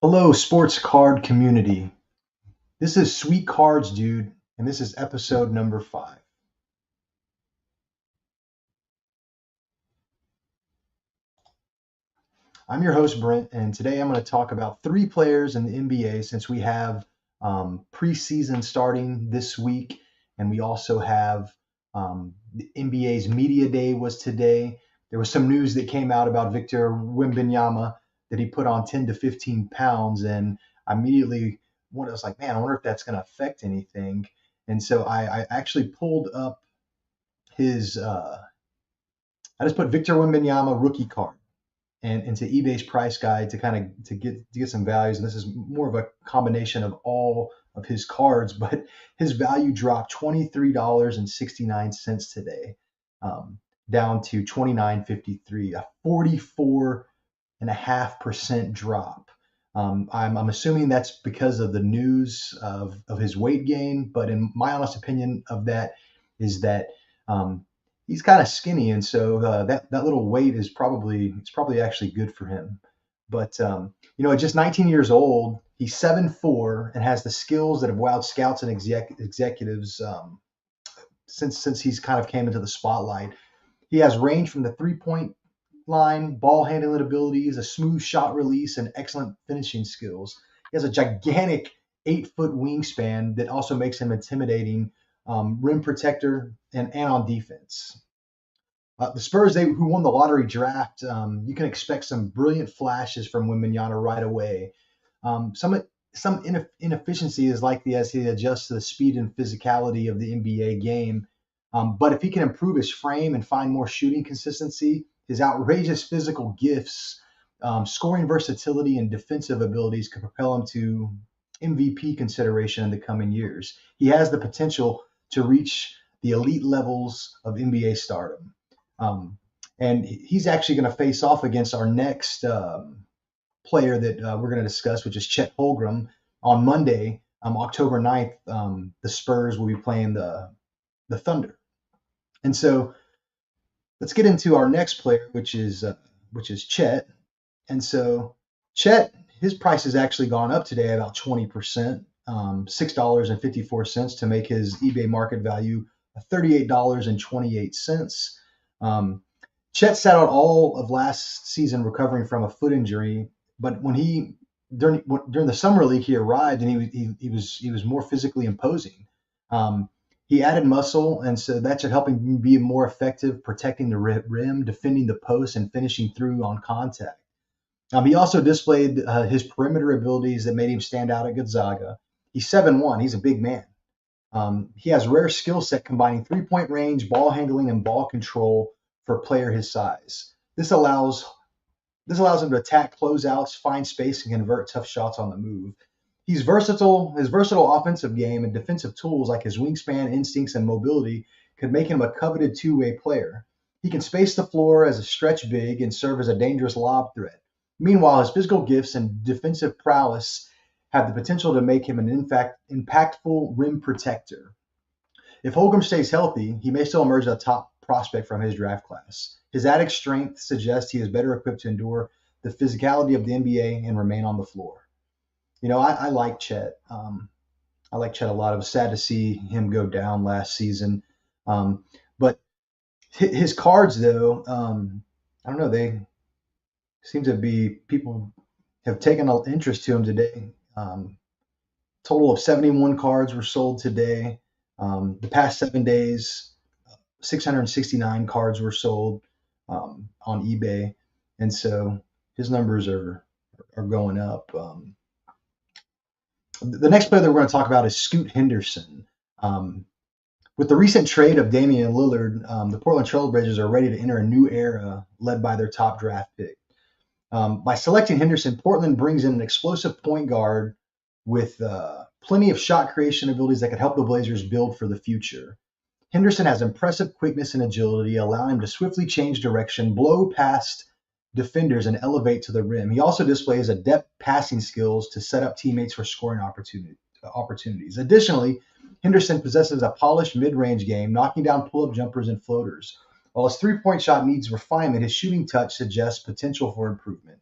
Hello, sports card community. This is Sweet Cards, dude, and this is episode number 5. I'm your host, Brent, and today I'm going to talk about 3 players in the NBA since we have preseason starting this week, and we also have the NBA's Media Day was today. There was some news that came out about Victor Wembanyama that he put on 10 to 15 pounds, and I immediately was like, man, I wonder if that's going to affect anything. And so I actually pulled up his, I just put Victor Wembanyama rookie card and into eBay's price guide to kind of to get some values. And this is more of a combination of all of his cards, but his value dropped $23.69 today, down to 29.53, a 44.5% drop. I'm assuming that's because of the news of his weight gain, but in my honest opinion of that is that he's kind of skinny, and so that little weight is probably actually good for him. But at just 19 years old, he's 7'4" and has the skills that have wowed scouts and executives since he's kind of came into the spotlight. He has range from the 3-point line, ball handling abilities, a smooth shot release, and excellent finishing skills. He has a gigantic 8-foot wingspan that also makes him intimidating, rim protector, and on defense. The Spurs, who won the lottery draft, you can expect some brilliant flashes from Wembanyama right away. Some inefficiency is likely as he adjusts to the speed and physicality of the NBA game. But if he can improve his frame and find more shooting consistency, his outrageous physical gifts, scoring versatility, and defensive abilities could propel him to MVP consideration in the coming years. He has the potential to reach the elite levels of NBA stardom. And he's actually going to face off against our next player that we're going to discuss, which is Chet Holmgren. On Monday, October 9th, the Spurs will be playing the Thunder. And so let's get into our next player, which is Chet. And so Chet, his price has actually gone up today about 20%, $6.54 to make his eBay market value $38.28. Chet sat out all of last season recovering from a foot injury, but when he during the summer league he arrived and he was more physically imposing. He added muscle, and so that should help him be more effective protecting the rim, defending the post, and finishing through on contact. He also displayed his perimeter abilities that made him stand out at Gonzaga. He's 7'1". He's a big man. He has rare skill set combining 3-point range, ball handling, and ball control for a player his size. This allows him to attack closeouts, find space, and convert tough shots on the move. He's versatile. His versatile offensive game and defensive tools like his wingspan, instincts, and mobility could make him a coveted two-way player. He can space the floor as a stretch big and serve as a dangerous lob threat. Meanwhile, his physical gifts and defensive prowess have the potential to make him an impactful rim protector. If Holmgren stays healthy, he may still emerge as a top prospect from his draft class. His added strength suggests he is better equipped to endure the physicality of the NBA and remain on the floor. I like Chet. I like Chet a lot. It was sad to see him go down last season. But his cards, though, I don't know. They seem to be people have taken an interest to him today. Total of 71 cards were sold today. The past 7 days, 669 cards were sold on eBay, and so his numbers are going up. The next player that we're going to talk about is Scoot Henderson. With the recent trade of Damian Lillard, the Portland Trailblazers are ready to enter a new era led by their top draft pick. By selecting Henderson, Portland brings in an explosive point guard with plenty of shot creation abilities that could help the Blazers build for the future. Henderson has impressive quickness and agility, allowing him to swiftly change direction, blow past defenders, and elevate to the rim. He also displays adept passing skills to set up teammates for scoring opportunities. Additionally, Henderson possesses a polished mid-range game, knocking down pull-up jumpers and floaters. While his three-point shot needs refinement, his shooting touch suggests potential for improvement.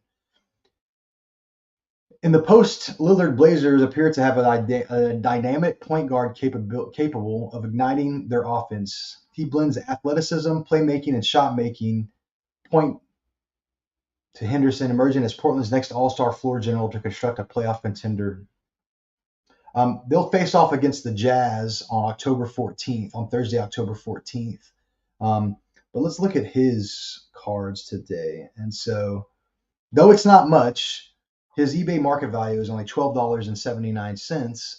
In the post, Lillard Blazers appear to have a dynamic point guard capable of igniting their offense. He blends athleticism, playmaking, and shot making. Point to Henderson emerging as Portland's next all-star floor general to construct a playoff contender. They'll face off against the Jazz on October 14th, on Thursday, October 14th. But let's look at his cards today. And so, though it's not much, his eBay market value is only $12.79,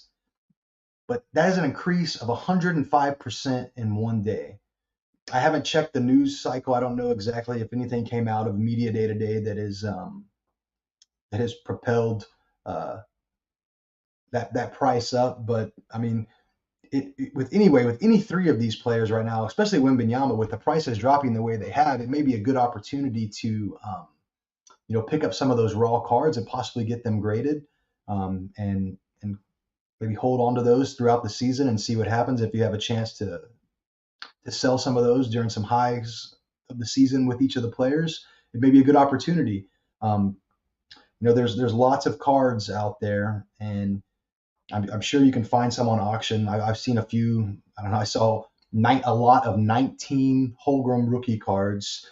but that is an increase of 105% in one day. I haven't checked the news cycle. I don't know exactly if anything came out of media day today that has propelled that price up. But I mean, with any three of these players right now, especially Wembanyama, with the prices dropping the way they have, it may be a good opportunity to pick up some of those raw cards and possibly get them graded, and maybe hold on to those throughout the season and see what happens if you have a chance to sell some of those during some highs of the season with each of the players. It may be a good opportunity. There's lots of cards out there, and I'm sure you can find some on auction. I've seen a few. I don't know. I saw a lot of 19 Holmgren rookie cards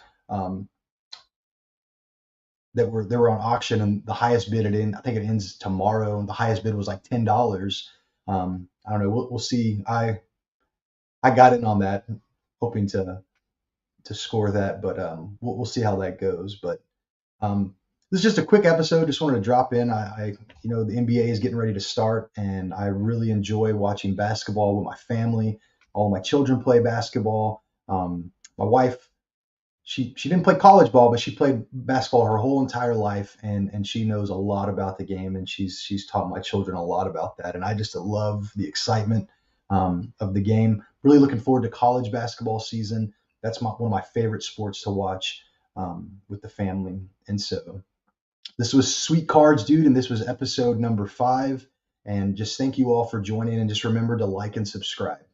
that were on auction, and the highest bid I think it ends tomorrow, and the highest bid was like $10. I don't know. We'll see. I got in on that, hoping to score that, but we'll see how that goes. But this is just a quick episode. Just wanted to drop in. The NBA is getting ready to start, and I really enjoy watching basketball with my family. All my children play basketball. My wife, she didn't play college ball, but she played basketball her whole entire life, and she knows a lot about the game, and she's taught my children a lot about that. And I just love the excitement of the game. Really looking forward to college basketball season. That's one of my favorite sports to watch with the family. And so this was Sweet Cards, Dude, and this was episode number 5. And just thank you all for joining, and just remember to like and subscribe.